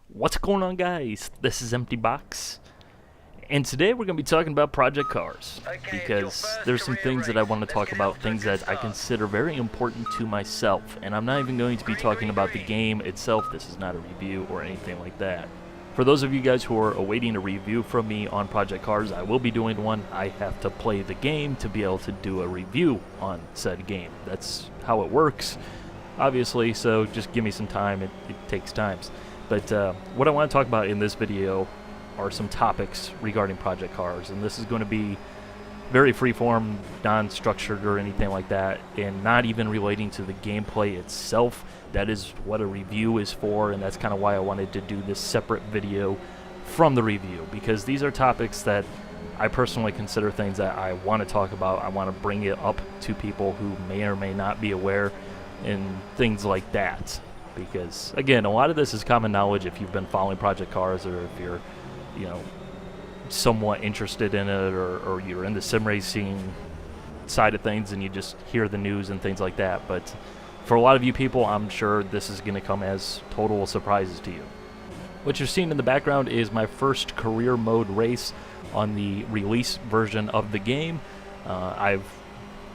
What's going on, guys? This is Empty Box, and today we're going to be talking about Project Cars, because there's some things that I want to talk about, things that I consider very important to myself, and I'm not even going to be talking about the game itself. This is not a review or anything like that. For those of you guys who are awaiting a review from me on Project Cars, I will be doing one. I have to play the game to be able to do a review on said game. That's how it works, obviously, so just give me some time. It takes times. But what I want to talk about in this video are some topics regarding Project Cars, and this is going to be very freeform, non-structured or anything like that, and not even relating to the gameplay itself. That is what a review is for, and that's kind of why I wanted to do this separate video from the review, because these are topics that I personally consider things that I want to talk about. I want to bring it up to people who may or may not be aware, and things like that. Because, again, a lot of this is common knowledge if you've been following Project Cars, or if you're, somewhat interested in it, or you're in the sim racing side of things and you just hear the news and things like that. But for a lot of you people, I'm sure this is going to come as total surprises to you. What you're seeing in the background is my first career mode race on the release version of the game. I've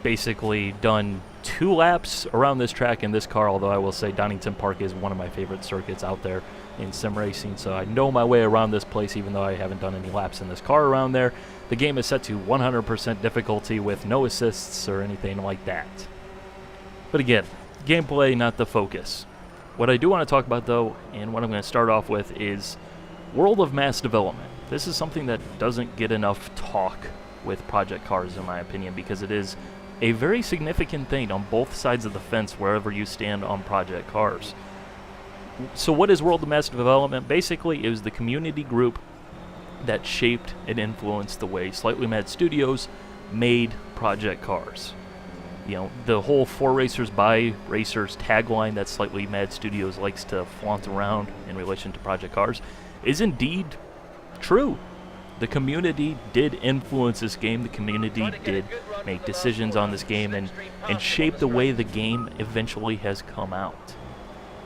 basically done 2 laps around this track in this car, although I will say Donington Park is one of my favorite circuits out there in sim racing, so I know my way around this place even though I haven't done any laps in this car around there. The game is set to 100% difficulty with no assists or anything like that. But again, gameplay not the focus. What I do want to talk about though, and what I'm going to start off with, is world of mass development. This is something that doesn't get enough talk with Project Cars, in my opinion, because it is a very significant thing on both sides of the fence wherever you stand on Project Cars. So what is World of Mass Development? Basically, it was the community group that shaped and influenced the way Slightly Mad Studios made Project Cars. The whole For Racers by Racers tagline that Slightly Mad Studios likes to flaunt around in relation to Project Cars is indeed true. The community did influence this game. The community did make decisions on this game and shape the way the game eventually has come out.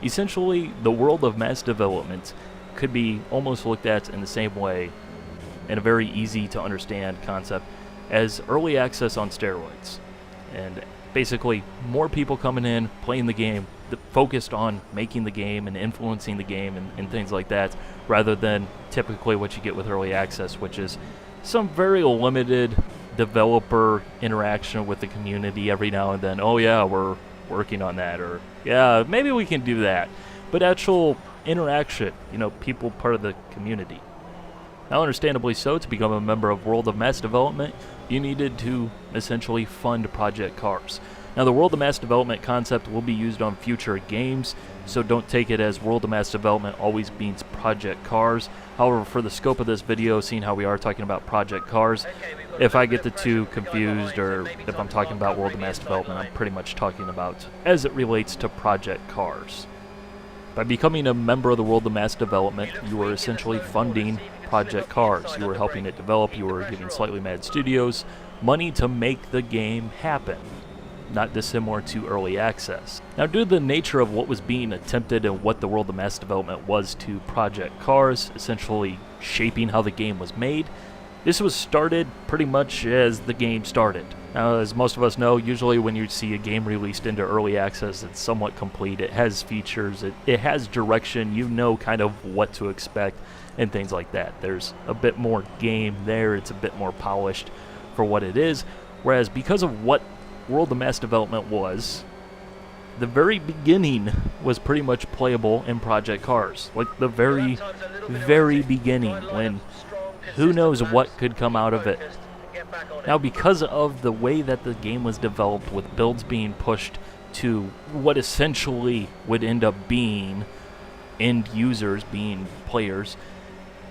Essentially, the world of mass development could be almost looked at in the same way, in a very easy to understand concept, as early access on steroids. And basically, more people coming in, playing the game, focused on making the game and influencing the game and things like that, rather than typically what you get with early access, which is some very limited developer interaction with the community every now and then. Oh yeah, we're working on that, or yeah, maybe we can do that. But actual interaction, people part of the community. Now, understandably so, to become a member of World of Mass Development, you needed to essentially fund Project Cars. Now, the World of Mass Development concept will be used on future games, so don't take it as World of Mass Development always means Project Cars. However, for the scope of this video, seeing how we are talking about Project Cars, if I get the two confused, or if I'm talking about World of Mass Development, I'm pretty much talking about as it relates to Project Cars. By becoming a member of the World of Mass Development, you are essentially funding Project Cars. You are helping it develop. You are giving Slightly Mad Studios money to make the game happen, not dissimilar to early access. Now, due to the nature of what was being attempted and what the World of Mass Development was to Project Cars, essentially shaping how the game was made, this was started pretty much as the game started. Now, as most of us know, usually when you see a game released into early access, it's somewhat complete. It has features, it has direction, you know kind of what to expect, and things like that. There's a bit more game there, it's a bit more polished for what it is, whereas because of what World of Mass Development was, the very beginning was pretty much playable in Project Cars. Like the very, very beginning, when who knows what could come out of it. Now, because of the way that the game was developed, with builds being pushed to what essentially would end up being end users, being players,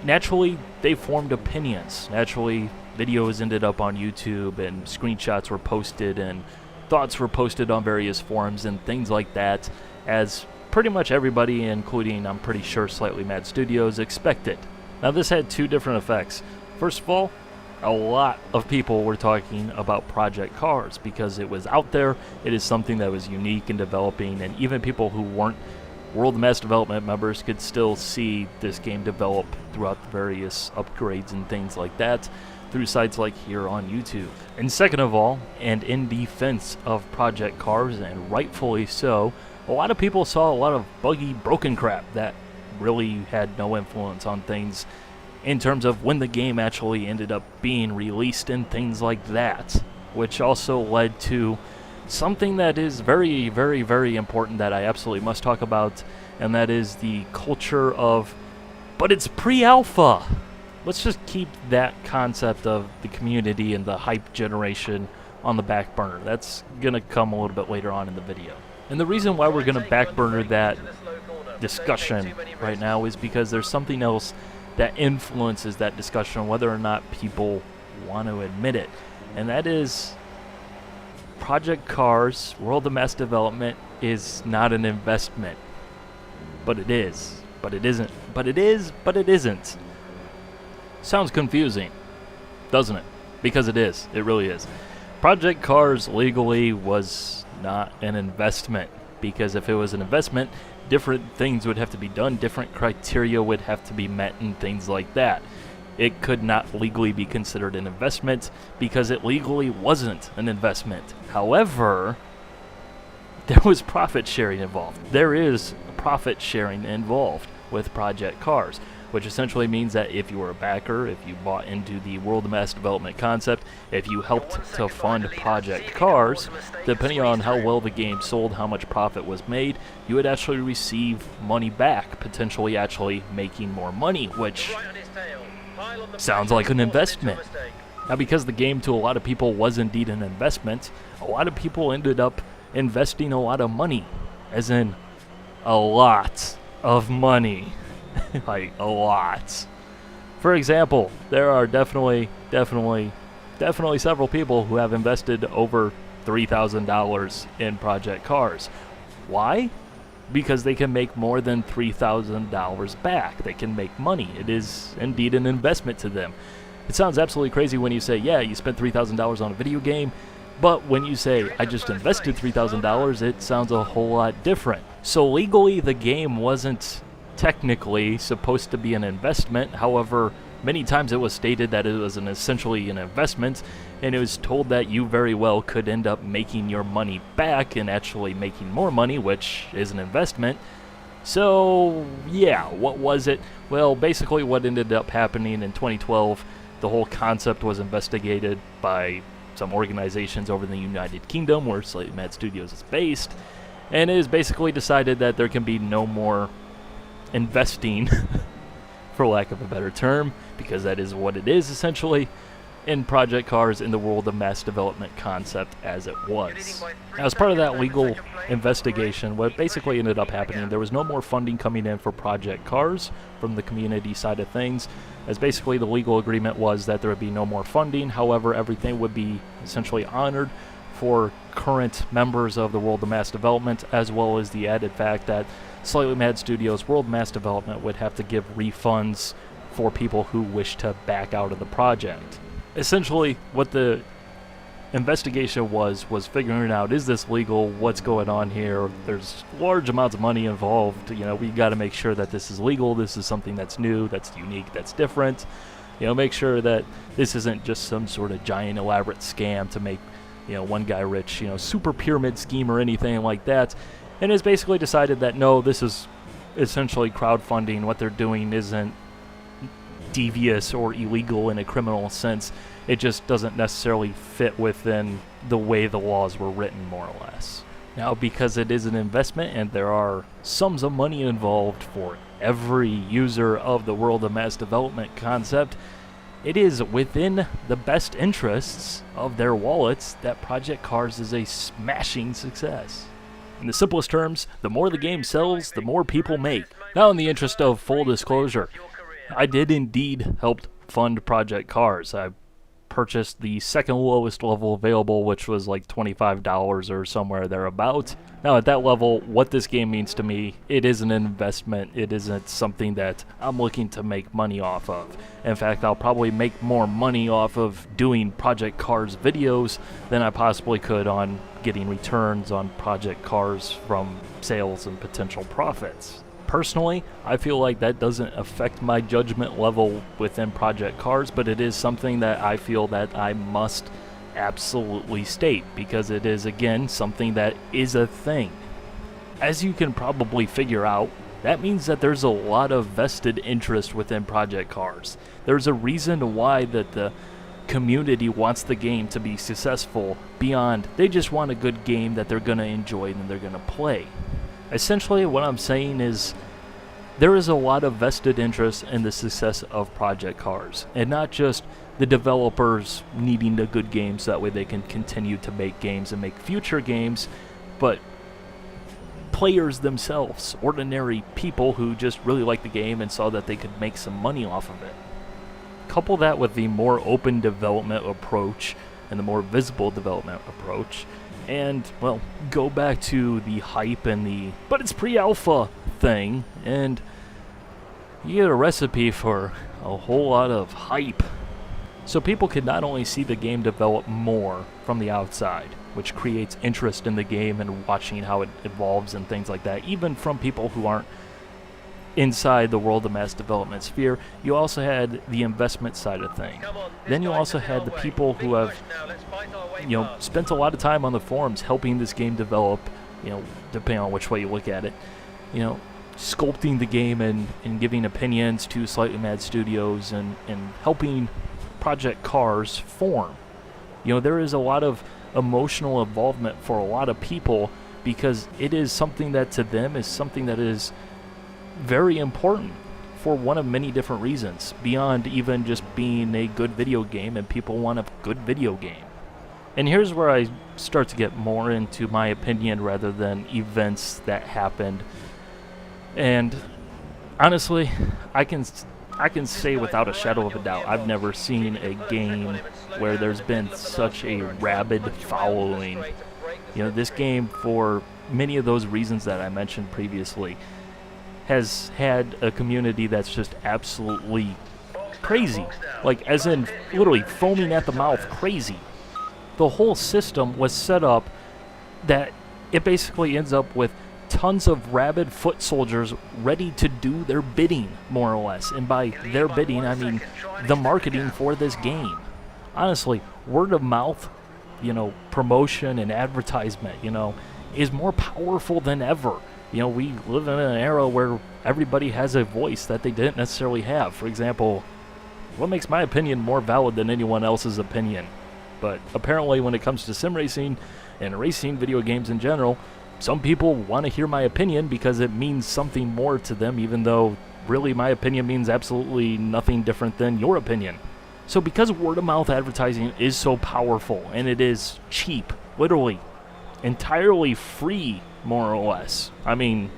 naturally they formed opinions. Naturally, videos ended up on YouTube, and screenshots were posted, and thoughts were posted on various forums and things like that, as pretty much everybody, including I'm pretty sure Slightly Mad Studios, expected. Now, this had 2 different effects. First of all, a lot of people were talking about Project Cars because it was out there. It is something that was unique and developing, and even people who weren't World of Mass Development members could still see this game develop throughout the various upgrades and things like that through sites like here on YouTube. And second of all, and in defense of Project Cars, and rightfully so, a lot of people saw a lot of buggy, broken crap that really had no influence on things in terms of when the game actually ended up being released and things like that, which also led to something that is very, very, very important that I absolutely must talk about, and that is the culture of, but it's pre-alpha. Let's just keep that concept of the community and the hype generation on the back burner. That's going to come a little bit later on in the video. And the reason why we're going to back burner that discussion right now is because there's something else that influences that discussion, whether or not people want to admit it. And that is Project Cars, World of Mass Development, is not an investment. But it is. But it isn't. But it is. But it isn't. Sounds confusing, doesn't it? Because it is. It really is. Project Cars legally was not an investment. Because if it was an investment, different things would have to be done, different criteria would have to be met, and things like that. It could not legally be considered an investment because it legally wasn't an investment. However, there was profit sharing involved. There is profit sharing involved with Project Cars, which essentially means that if you were a backer, if you bought into the World of Mass Development concept, if you helped to fund Project Cars, depending on how well the game sold, how much profit was made, you would actually receive money back, potentially actually making more money, which sounds like an investment. Now, because the game to a lot of people was indeed an investment, a lot of people ended up investing a lot of money, as in a lot of money. Like, a lot. For example, there are definitely several people who have invested over $3,000 in Project Cars. Why? Because they can make more than $3,000 back. They can make money. It is indeed an investment to them. It sounds absolutely crazy when you say, yeah, you spent $3,000 on a video game, but when you say, I just invested $3,000, it sounds a whole lot different. So legally, the game wasn't technically supposed to be an investment. However, many times it was stated that it was essentially an investment, and it was told that you very well could end up making your money back and actually making more money, which is an investment. So, yeah, what was it? Well, basically what ended up happening in 2012, the whole concept was investigated by some organizations over in the United Kingdom, where Slightly Mad Studios is based, and it is basically decided that there can be no more investing, for lack of a better term, because that is what it is essentially, in Project Cars in the World of Mass Development concept as it was. Now, as part of that legal investigation, what basically ended up happening, there was no more funding coming in for Project Cars from the community side of things, as basically the legal agreement was that there would be no more funding. However, everything would be essentially honored for current members of the World of Mass Development, as well as the added fact that Slightly Mad Studios World Mass Development would have to give refunds for people who wish to back out of the project. Essentially, what the investigation was figuring out, is this legal? What's going on here? There's large amounts of money involved. You know, we got to make sure that this is legal. This is something that's new, that's unique, that's different. You know, make sure that this isn't just some sort of giant elaborate scam to make, you know, one guy rich, you know, super pyramid scheme or anything like that. And it's basically decided that no, this is essentially crowdfunding. What they're doing isn't devious or illegal in a criminal sense. It just doesn't necessarily fit within the way the laws were written, more or less. Now, because it is an investment and there are sums of money involved for every user of the World of Mass Development concept, it is within the best interests of their wallets that Project Cars is a smashing success. In the simplest terms, the more the game sells, the more people make. Now, in the interest of full disclosure, I did indeed help fund Project Cars. I purchased the second lowest level available, which was like $25 or somewhere thereabouts. Now at that level, what this game means to me, it is an investment. It isn't something that I'm looking to make money off of. In fact, I'll probably make more money off of doing Project Cars videos than I possibly could on getting returns on Project Cars from sales and potential profits. Personally, I feel like that doesn't affect my judgment level within Project Cars, but it is something that I feel that I must absolutely state, because it is, again, something that is a thing. As you can probably figure out, that means that there's a lot of vested interest within Project Cars. There's a reason why that the community wants the game to be successful beyond they just want a good game that they're going to enjoy and they're going to play. Essentially, what I'm saying is there is a lot of vested interest in the success of Project Cars, and not just the developers needing the good games so that way they can continue to make games and make future games, but players themselves, ordinary people who just really liked the game and saw that they could make some money off of it. Couple that with the more open development approach and the more visible development approach, and, well, go back to the hype and the but it's pre-alpha thing, and you get a recipe for a whole lot of hype. So people can not only see the game develop more from the outside, which creates interest in the game and watching how it evolves and things like that, even from people who aren't inside the world of mass development sphere. You also had the investment side of things. Then you also had the people who have, spent a lot of time on the forums helping this game develop, depending on which way you look at it, sculpting the game and giving opinions to Slightly Mad Studios and helping Project Cars form. There is a lot of emotional involvement for a lot of people, because it is something that to them is something that is very important for one of many different reasons, beyond even just being a good video game, and people want a good video game. And here's where I start to get more into my opinion rather than events that happened. And honestly, I can say without a shadow of a doubt, I've never seen a game where there's been such a rabid following. This game, for many of those reasons that I mentioned previously, has had a community that's just absolutely crazy. Like, as in literally foaming at the mouth crazy. The whole system was set up that it basically ends up with tons of rabid foot soldiers ready to do their bidding, more or less. And by their bidding, I mean the marketing for this game. Honestly, word of mouth, promotion and advertisement, is more powerful than ever. We live in an era where everybody has a voice that they didn't necessarily have. For example, what makes my opinion more valid than anyone else's opinion? But apparently when it comes to sim racing and racing video games in general, some people want to hear my opinion because it means something more to them, even though really my opinion means absolutely nothing different than your opinion. So because word-of-mouth advertising is so powerful, and it is cheap, literally, entirely free, more or less. I mean,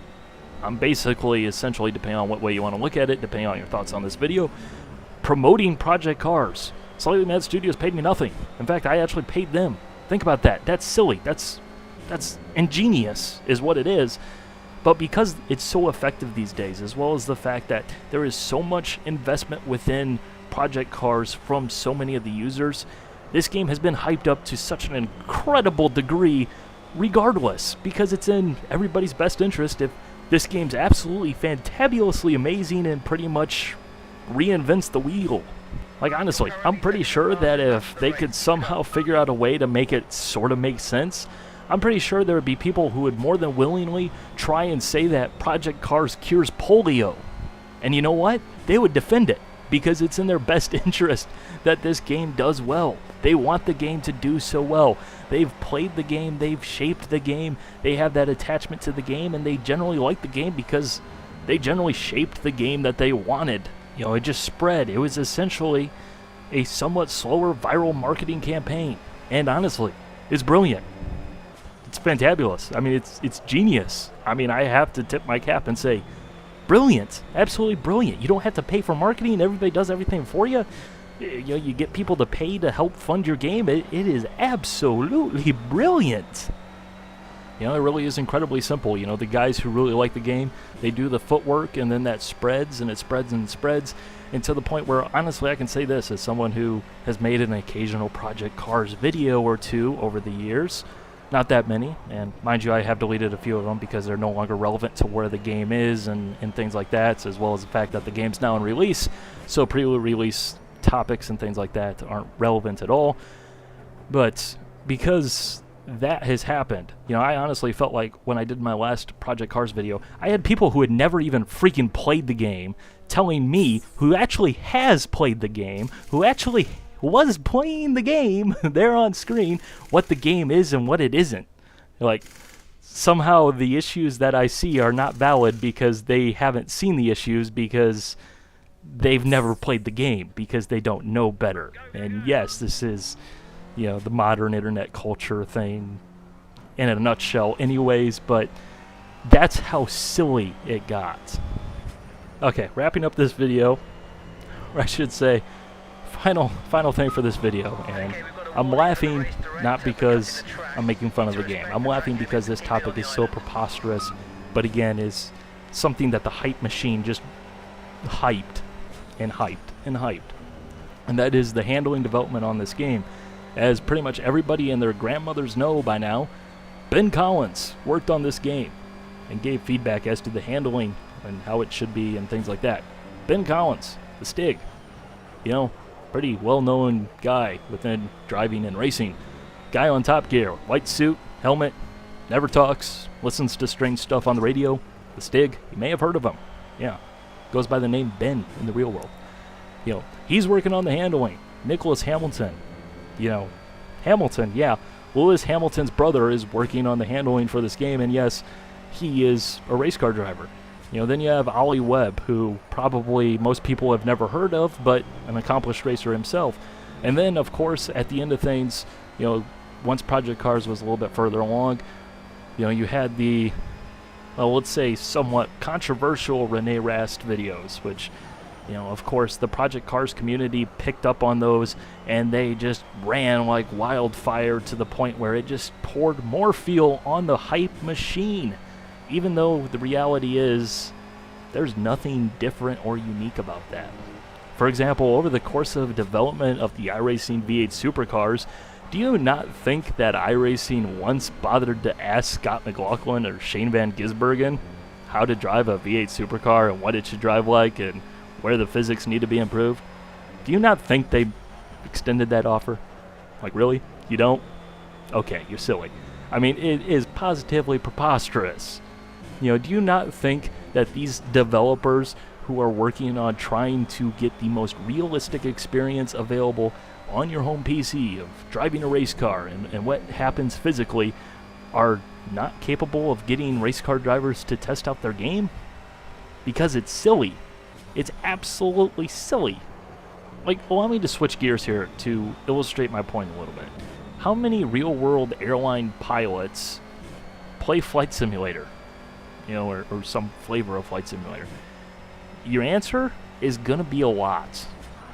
I'm basically, essentially, depending on what way you want to look at it, depending on your thoughts on this video, promoting Project Cars. Slightly Mad Studios paid me nothing. In fact, I actually paid them. Think about that. That's silly. That's ingenious, is what it is. But because it's so effective these days, as well as the fact that there is so much investment within Project Cars from so many of the users, this game has been hyped up to such an incredible degree regardless, because it's in everybody's best interest if this game's absolutely fantabulously amazing and pretty much reinvents the wheel. Like, honestly, I'm pretty sure that if they could somehow figure out a way to make it sort of make sense, I'm pretty sure there would be people who would more than willingly try and say that Project Cars cures polio. And you know what? They would defend it, because it's in their best interest that this game does well. They want the game to do so well. They've played the game, they've shaped the game, they have that attachment to the game, and they generally like the game because they generally shaped the game that they wanted. It just spread. It was essentially a somewhat slower viral marketing campaign. And honestly, it's brilliant. It's fantabulous. I mean, it's genius. I mean, I have to tip my cap and say, brilliant. Absolutely brilliant. You don't have to pay for marketing. Everybody does everything for you. You get people to pay to help fund your game. It is absolutely brilliant. It really is incredibly simple. The guys who really like the game, they do the footwork, and then that spreads, and it spreads and spreads, and to the point where, honestly, I can say this as someone who has made an occasional Project Cars video or two over the years. Not that many, and mind you, I have deleted a few of them because they're no longer relevant to where the game is and things like that, as well as the fact that the game's now in release, so pre-release topics and things like that aren't relevant at all. But because that has happened, I honestly felt like when I did my last Project Cars video, I had people who had never even freaking played the game telling me, who actually has played the game, who actually was playing the game there on screen, what the game is and what it isn't. Like, somehow the issues that I see are not valid because they haven't seen the issues, because they've never played the game, because they don't know better. And yes, this is, the modern internet culture thing in a nutshell anyways, but that's how silly it got. Okay, wrapping up this video, or I should say, final thing for this video, and I'm laughing not because I'm making fun of the game. I'm laughing because this topic is so preposterous, but again, is something that the hype machine just hyped and hyped and hyped. And that is the handling development on this game. As pretty much everybody and their grandmothers know by now, Ben Collins worked on this game and gave feedback as to the handling and how it should be and things like that. Ben Collins, the Stig, pretty well-known guy within driving and racing. Guy on Top Gear, white suit, helmet, never talks, listens to strange stuff on the radio. The Stig, you may have heard of him. Yeah, goes by the name Ben in the real world. He's working on the handling. Nicholas Hamilton, Hamilton, yeah. Lewis Hamilton's brother is working on the handling for this game, and yes, he is a race car driver. Then you have Ollie Webb, who probably most people have never heard of, but an accomplished racer himself. And then, of course, at the end of things, once Project Cars was a little bit further along, you had the, let's say, somewhat controversial Renee Rast videos, which, of course, the Project Cars community picked up on those, and they just ran like wildfire to the point where it just poured more fuel on the hype machine. Even though the reality is, there's nothing different or unique about that. For example, over the course of development of the iRacing V8 supercars, do you not think that iRacing once bothered to ask Scott McLaughlin or Shane Van Gisbergen how to drive a V8 supercar and what it should drive like and where the physics need to be improved? Do you not think they extended that offer? Like, really? You don't? Okay, you're silly. I mean, it is positively preposterous. Do you not think that these developers who are working on trying to get the most realistic experience available on your home PC of driving a race car and what happens physically are not capable of getting race car drivers to test out their game? Because it's silly. It's absolutely silly. Like, allow me to switch gears here to illustrate my point a little bit. How many real-world airline pilots play Flight Simulator? Or some flavor of Flight Simulator. Your answer is going to be a lot.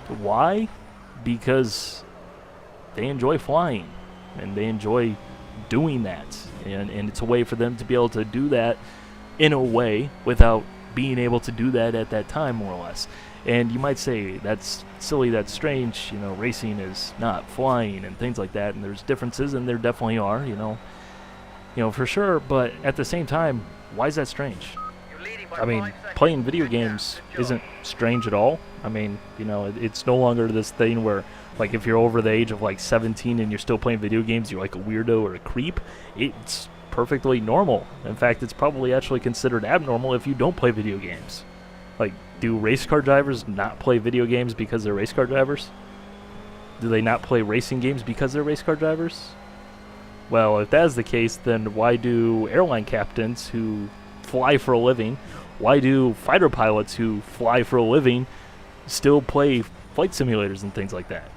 Why? Because they enjoy flying, and they enjoy doing that. And it's a way for them to be able to do that in a way without being able to do that at that time, more or less. And you might say, that's silly, that's strange, racing is not flying and things like that, and there's differences, and there definitely are, for sure, but at the same time, why is that strange? I mean, playing video games isn't strange at all. I mean, it's no longer this thing where, like, if you're over the age of, 17 and you're still playing video games, you're like a weirdo or a creep. It's perfectly normal. In fact, it's probably actually considered abnormal if you don't play video games. Like, do race car drivers not play video games because they're race car drivers? Do they not play racing games because they're race car drivers? Well, if that's the case, then why do airline captains who fly for a living, why do fighter pilots who fly for a living still play flight simulators and things like that?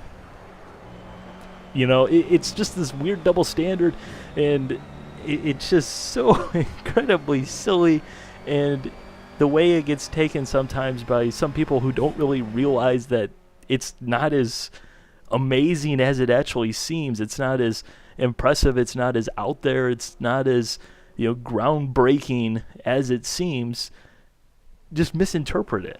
It's just this weird double standard, and it's just so incredibly silly, and the way it gets taken sometimes by some people who don't really realize that it's not as amazing as it actually seems. It's not as impressive. It's not as out there. It's not as, groundbreaking as it seems. Just misinterpret it.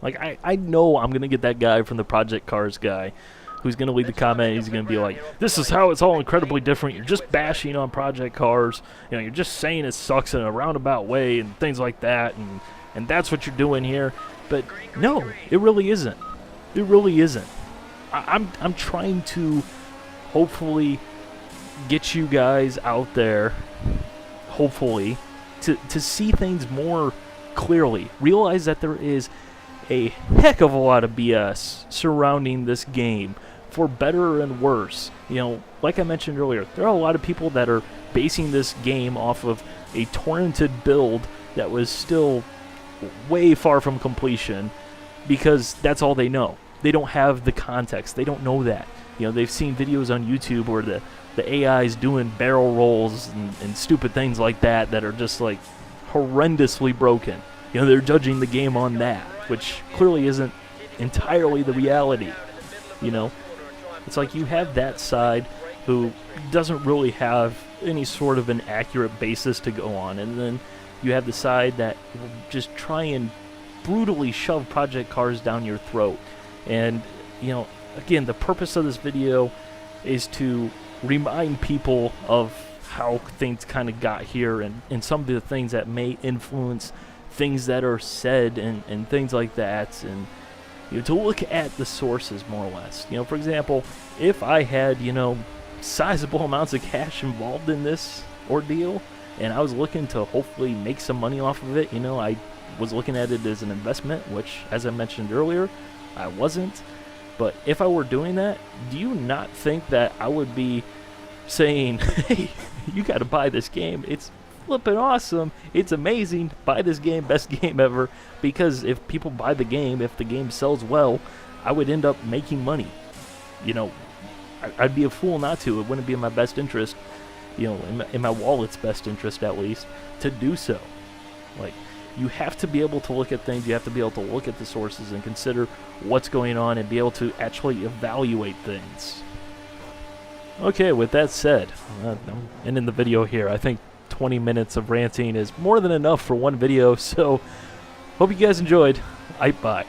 Like, I know I'm going to get that guy from the Project Cars guy who's going to leave the comment. He's going to be like, this is how it's all incredibly different. You're just bashing on Project Cars. You're just saying it sucks in a roundabout way and things like that. And that's what you're doing here. But no, it really isn't. It really isn't. I'm trying to hopefully get you guys out there, hopefully, to see things more clearly. Realize that there is a heck of a lot of BS surrounding this game, for better and worse. Like I mentioned earlier, there are a lot of people that are basing this game off of a torrented build that was still way far from completion because that's all they know. They don't have the context. They don't know that. They've seen videos on YouTube where the AI is doing barrel rolls and stupid things like that are just like horrendously broken. They're judging the game on that, which clearly isn't entirely the reality. It's like you have that side who doesn't really have any sort of an accurate basis to go on, and then you have the side that will just try and brutally shove Project Cars down your throat. And, again, the purpose of this video is to remind people of how things kind of got here and some of the things that may influence things that are said and things like that, and to look at the sources more or less. For example, if I had, sizable amounts of cash involved in this ordeal, and I was looking to hopefully make some money off of it, I was looking at it as an investment, which, as I mentioned earlier, I wasn't. But if I were doing that, do you not think that I would be saying, hey, you got to buy this game? It's flipping awesome. It's amazing. Buy this game, best game ever. Because if people buy the game, if the game sells well, I would end up making money. I'd be a fool not to. It wouldn't be in my best interest, in my wallet's best interest at least, to do so. Like, you have to be able to look at things. You have to be able to look at the sources and consider what's going on and be able to actually evaluate things. Okay, with that said, I'm ending the video here. I think 20 minutes of ranting is more than enough for one video, so hope you guys enjoyed. Bye.